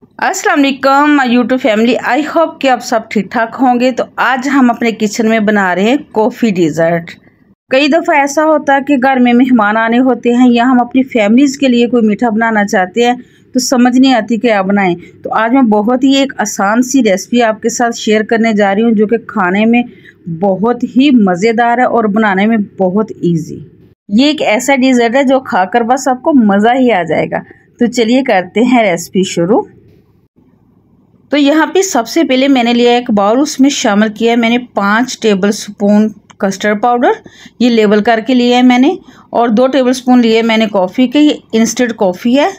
अस्सलाम वालेकुम my YouTube family. I hope कि आप सब ठीक ठाक होंगे। तो आज हम अपने किचन में बना रहे हैं कॉफ़ी डिज़र्ट। कई दफ़ा ऐसा होता है कि घर में मेहमान आने होते हैं या हम अपनी फैमिलीज़ के लिए कोई मीठा बनाना चाहते हैं तो समझ नहीं आती क्या बनाएं। तो आज मैं बहुत ही एक आसान सी रेसिपी आपके साथ शेयर करने जा रही हूँ जो कि खाने में बहुत ही मज़ेदार है और बनाने में बहुत ईजी। ये एक ऐसा डिज़र्ट है जो खाकर बस आपको मज़ा ही आ जाएगा। तो चलिए करते हैं रेसिपी शुरू। तो यहाँ पे सबसे पहले मैंने लिया एक बाउल, उसमें शामिल किया है मैंने 5 टेबलस्पून कस्टर्ड पाउडर, ये लेबल करके लिया है मैंने। और 2 टेबलस्पून लिए मैंने कॉफ़ी के, ये इंस्टेंट कॉफ़ी है।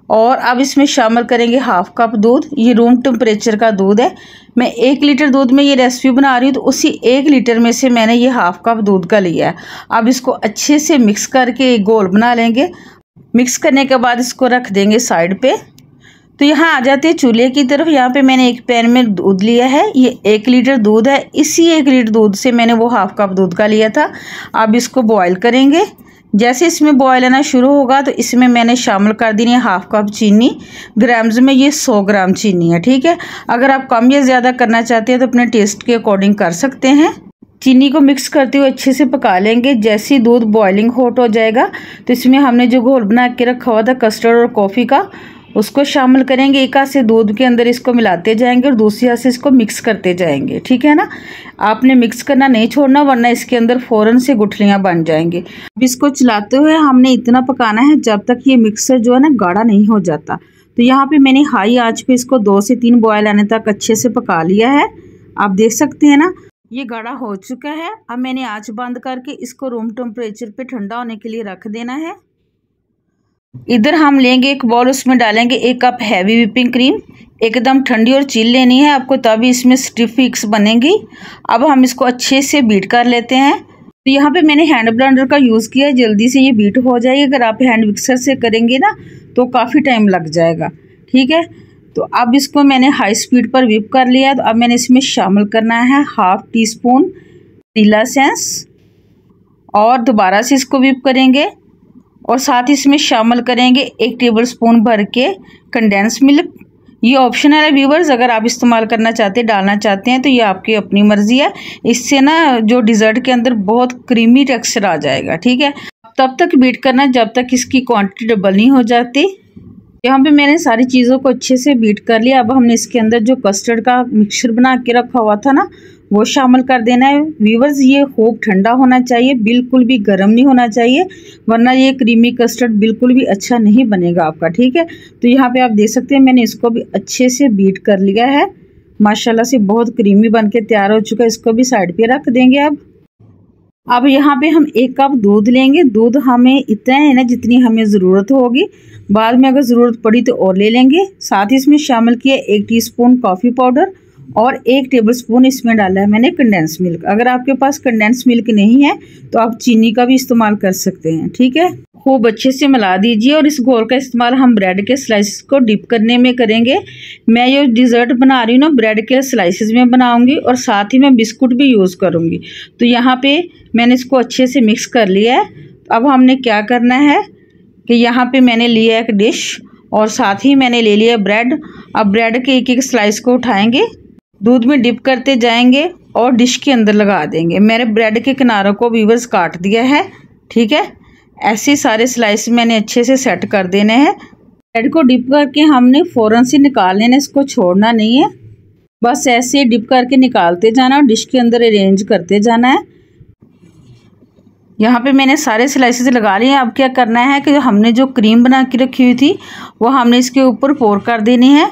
और अब इसमें शामिल करेंगे हाफ कप दूध, ये रूम टेम्परेचर का दूध है। मैं 1 लीटर दूध में ये रेसिपी बना रही हूँ तो उसी 1 लीटर में से मैंने ये हाफ कप दूध का लिया है। अब इसको अच्छे से मिक्स करके एक घोल बना लेंगे। मिक्स करने के बाद इसको रख देंगे साइड पे। तो यहाँ आ जाते हैं चूल्हे की तरफ। यहाँ पे मैंने एक पैन में दूध लिया है, ये 1 लीटर दूध है। इसी 1 लीटर दूध से मैंने वो हाफ कप दूध का लिया था। अब इसको बॉईल करेंगे। जैसे इसमें बॉयल आना शुरू होगा तो इसमें मैंने शामिल कर दी है हाफ कप चीनी। ग्राम्स में ये 100 ग्राम चीनी है, ठीक है। अगर आप कम या ज़्यादा करना चाहते हैं तो अपने टेस्ट के अकॉर्डिंग कर सकते हैं। चीनी को मिक्स करते हुए अच्छे से पका लेंगे। जैसे ही दूध बॉइलिंग हॉट हो जाएगा तो इसमें हमने जो घोल बना के रखा हुआ था कस्टर्ड और कॉफ़ी का, उसको शामिल करेंगे। एक हाथ से दूध के अंदर इसको मिलाते जाएंगे और दूसरी हाथ से इसको मिक्स करते जाएंगे, ठीक है ना। आपने मिक्स करना नहीं छोड़ना वरना इसके अंदर फ़ौरन से गुठलियाँ बन जाएंगी। अब इसको चलाते हुए हमने इतना पकाना है जब तक ये मिक्सर जो है ना गाढ़ा नहीं हो जाता। तो यहाँ पे मैंने हाई आंच पे इसको 2 से 3 बॉयल आने तक अच्छे से पका लिया है। आप देख सकते हैं ना ये गाढ़ा हो चुका है। अब मैंने आँच बंद करके इसको रूम टेम्परेचर पे ठंडा होने के लिए रख देना है। इधर हम लेंगे एक बाउल, उसमें डालेंगे 1 कप हैवी व्हिपिंग क्रीम। एकदम ठंडी और चिल लेनी है आपको, तभी इसमें स्टिफ फिक्स बनेगी। अब हम इसको अच्छे से बीट कर लेते हैं। तो यहाँ पे मैंने हैंड ब्लेंडर का यूज़ किया है, जल्दी से ये बीट हो जाएगी। अगर आप हैंड मिक्सर से करेंगे ना तो काफ़ी टाइम लग जाएगा, ठीक है। तो अब इसको मैंने हाई स्पीड पर व्हिप कर लिया। तो अब मैंने इसमें शामिल करना है half tea spoon vanilla essence और दोबारा से इसको व्हिप करेंगे। और साथ ही इसमें शामिल करेंगे 1 टेबलस्पून भर के कंडेंस मिल्क। ये ऑप्शनल है व्यूवर्स, अगर आप इस्तेमाल करना चाहते हैं डालना चाहते हैं तो ये आपकी अपनी मर्ज़ी है। इससे ना जो डिज़र्ट के अंदर बहुत क्रीमी टेक्सचर आ जाएगा, ठीक है। तब तक बीट करना जब तक इसकी क्वांटिटी डबल नहीं हो जाती। यहाँ पे मैंने सारी चीज़ों को अच्छे से बीट कर लिया। अब हमने इसके अंदर जो कस्टर्ड का मिक्सचर बना के रखा हुआ था ना वो शामिल कर देना है। व्यूवर्स ये खूब ठंडा होना चाहिए, बिल्कुल भी गर्म नहीं होना चाहिए वरना ये क्रीमी कस्टर्ड बिल्कुल भी अच्छा नहीं बनेगा आपका, ठीक है। तो यहाँ पे आप देख सकते हैं मैंने इसको भी अच्छे से बीट कर लिया है। माशाल्लाह से बहुत क्रीमी बन के तैयार हो चुका है। इसको भी साइड पे रख देंगे। अब यहाँ पे हम 1 कप दूध लेंगे। दूध हमें इतना है ना जितनी हमें ज़रूरत होगी, बाद में अगर ज़रूरत पड़ी तो और ले लेंगे। साथ ही इसमें शामिल किया 1 टीस्पून कॉफ़ी पाउडर और 1 टेबलस्पून इसमें डाला है मैंने कंडेंस मिल्क। अगर आपके पास कंडेंस मिल्क नहीं है तो आप चीनी का भी इस्तेमाल कर सकते हैं, ठीक है। खूब अच्छे से मिला दीजिए। और इस घोल का इस्तेमाल हम ब्रेड के स्लाइसेस को डिप करने में करेंगे। मैं ये डिज़र्ट बना रही हूँ ना ब्रेड के स्लाइसेस में बनाऊंगी और साथ ही मैं बिस्कुट भी यूज़ करूँगी। तो यहाँ पे मैंने इसको अच्छे से मिक्स कर लिया है। अब हमने क्या करना है कि यहाँ पे मैंने लिया एक डिश और साथ ही मैंने ले लिया ब्रेड। अब ब्रेड के एक स्लाइस को उठाएंगे, दूध में डिप करते जाएंगे और डिश के अंदर लगा देंगे। मैंने ब्रेड के किनारों को व्यूअर्स काट दिया है, ठीक है। ऐसे सारे स्लाइस मैंने अच्छे से सेट कर देने हैं। ब्रेड को डिप करके हमने फ़ौरन से निकाल लेना, इसको छोड़ना नहीं है। बस ऐसे डिप करके निकालते जाना और डिश के अंदर अरेंज करते जाना है। यहाँ पे मैंने सारे स्लाइसेस लगा लिए हैं। अब क्या करना है कि हमने जो क्रीम बना के रखी हुई थी वो हमने इसके ऊपर पोर कर देनी है।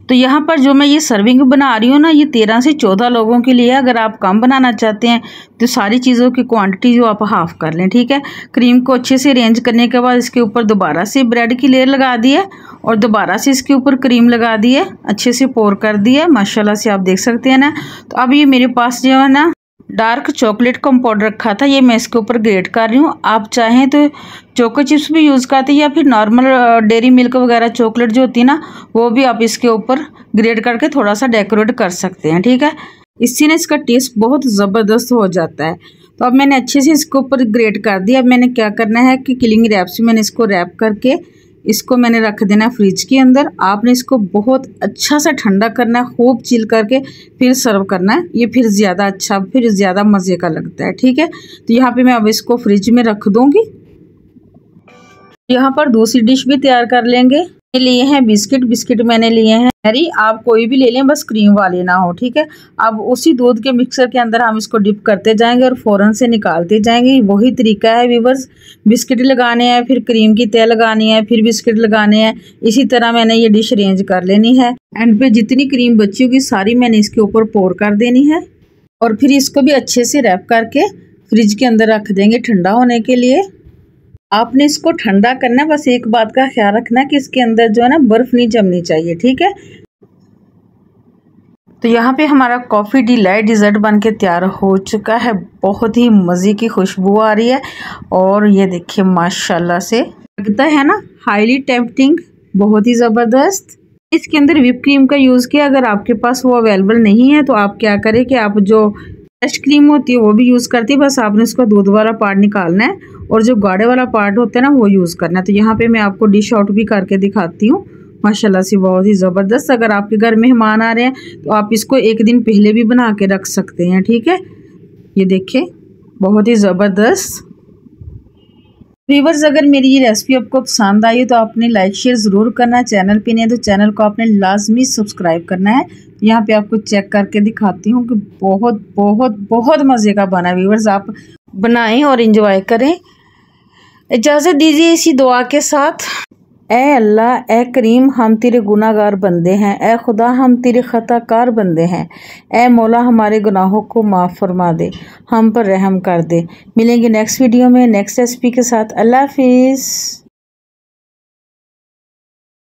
तो यहाँ पर जो मैं ये सर्विंग बना रही हूँ ना ये 13 से 14 लोगों के लिए। अगर आप कम बनाना चाहते हैं तो सारी चीज़ों की क्वांटिटी जो आप हाफ़ कर लें, ठीक है। क्रीम को अच्छे से अरेंज करने के बाद इसके ऊपर दोबारा से ब्रेड की लेयर लगा दी है और दोबारा से इसके ऊपर क्रीम लगा दी है, अच्छे से पोर कर दिया है। माशाल्लाह से आप देख सकते हैं ना। तो अब ये मेरे पास जो है ना डार्क चॉकलेट का पाउडर रखा था, ये मैं इसके ऊपर ग्रेट कर रही हूँ। आप चाहें तो चोको चिप्स भी यूज़ करते हैं या फिर नॉर्मल डेयरी मिल्क वगैरह चॉकलेट जो होती है ना वो भी आप इसके ऊपर ग्रेट करके थोड़ा सा डेकोरेट कर सकते हैं, ठीक है। इससे ना इसका टेस्ट बहुत ज़बरदस्त हो जाता है। तो अब मैंने अच्छे से इसके ऊपर ग्रेट कर दिया। अब मैंने क्या करना है कि किलिंग रैप से मैंने इसको रैप करके इसको मैंने रख देना है फ्रिज के अंदर। आपने इसको बहुत अच्छा सा ठंडा करना है, खूब चिल करके फिर सर्व करना है। ये फिर ज़्यादा अच्छा, फिर ज़्यादा मज़े का लगता है। ठीक है, तो यहाँ पे मैं अब इसको फ्रिज में रख दूँगी। यहाँ पर दूसरी डिश भी तैयार कर लेंगे। ये लिए हैं बिस्किट मैंने लिए हैं मैरी, आप कोई भी ले लें, बस क्रीम वाले ना हो। ठीक है, अब उसी दूध के मिक्सर के अंदर हम इसको डिप करते जाएंगे और फ़ौरन से निकालते जाएंगे। वही तरीका है व्यूअर्स, बिस्किट लगाने हैं, फिर क्रीम की तह लगानी है, फिर बिस्किट लगाने हैं। इसी तरह मैंने ये डिश अरेंज कर लेनी है। एंड पे जितनी क्रीम बची होगी सारी मैंने इसके ऊपर पोर कर देनी है और फिर इसको भी अच्छे से रैप करके फ्रिज के अंदर रख देंगे ठंडा होने के लिए। आपने इसको ठंडा करना है, बस एक बात का ख्याल रखना है कि इसके अंदर जो है ना बर्फ़ नहीं जमनी चाहिए। ठीक है, तो यहाँ पे हमारा कॉफ़ी डिलाइट डिज़र्ट बन के तैयार हो चुका है। बहुत ही मज़े की खुशबू आ रही है और ये देखिए माशाल्लाह से लगता है ना हाईली टेम्पटिंग, बहुत ही ज़बरदस्त। इसके अंदर व्हिप क्रीम का यूज़ किया। अगर आपके पास वो अवेलेबल नहीं है तो आप क्या करें कि आप जो फ्रेश क्रीम होती है वो भी यूज़ करती है, बस आपने उसका दूध वाला पार्ट निकालना है और जो गाढ़े वाला पार्ट होता है ना वो यूज़ करना है। तो यहाँ पे मैं आपको डिश आउट भी करके दिखाती हूँ। माशाल्लाह से बहुत ही ज़बरदस्त। अगर आपके घर मेहमान आ रहे हैं तो आप इसको एक दिन पहले भी बना के रख सकते हैं। ठीक है, ये देखिए बहुत ही ज़बरदस्त। व्यूअर्स, अगर मेरी ये रेसिपी आपको पसंद आई तो आपने लाइक शेयर ज़रूर करना है। चैनल पे नहीं तो चैनल को आपने लाजमी सब्सक्राइब करना है। यहाँ पे आपको चेक करके दिखाती हूँ कि बहुत बहुत बहुत मज़े का बना। व्यूअर्स, आप बनाएं और इंजॉय करें। इजाज़त दीजिए इसी दुआ के साथ, ए अल्लाह ए करीम हम तेरे गुनाहगार बंदे हैं, ए खुदा हम तेरे ख़ताकार बंदे हैं, ए मौला हमारे गुनाहों को माफ़ फरमा दे, हम पर रहम कर दे। मिलेंगे नेक्स्ट वीडियो में नेक्स्ट रेसिपी के साथ। अल्लाह हाफिज़।